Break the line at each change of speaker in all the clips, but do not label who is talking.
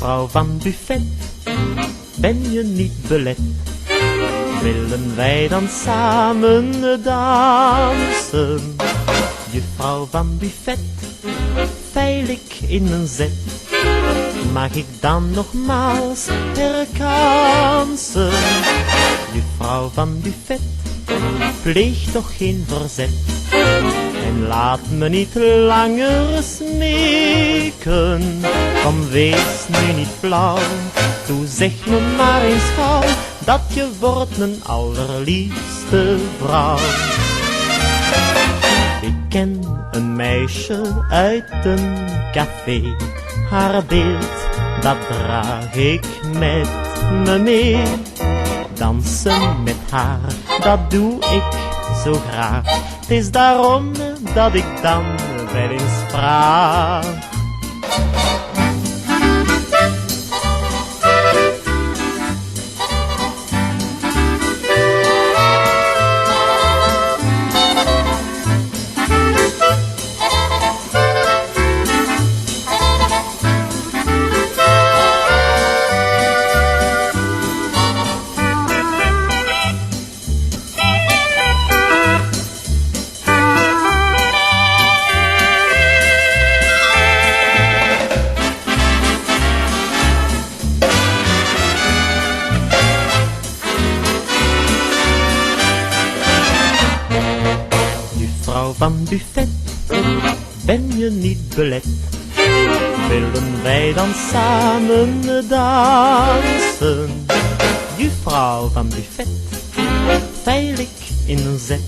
Juffrouw van Buffet, ben je niet belet? Willen wij dan samen dansen? Juffrouw van Buffet, veil ik in een zet. Mag ik dan nogmaals herkansen? Juffrouw van Buffet, pleeg toch geen verzet. En laat me niet langer smeken. Kom, wees nu niet flauw. Toe, zeg me maar eens gauw dat je wordt mijn allerliefste vrouw. Ik ken een meisje uit een café. Haar beeld, dat draag ik met me mee. Dansen met haar, dat doe ik zo graag. Het is daarom dat ik dan wel eens vraag. Juffrouw van Buffet, ben je niet belet? Willen wij dan samen dansen? Juffrouw van Buffet, veil ik in een zet.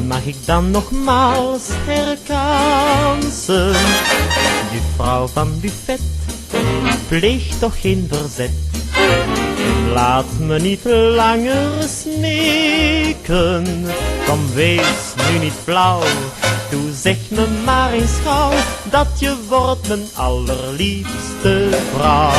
Mag ik dan nogmaals herkansen? Juffrouw van Buffet, pleeg toch geen verzet. Laat me niet langer smeken. Kom, wees nu niet flauw. Toe, zeg me maar eens gauw dat je wordt mijn allerliefste vrouw.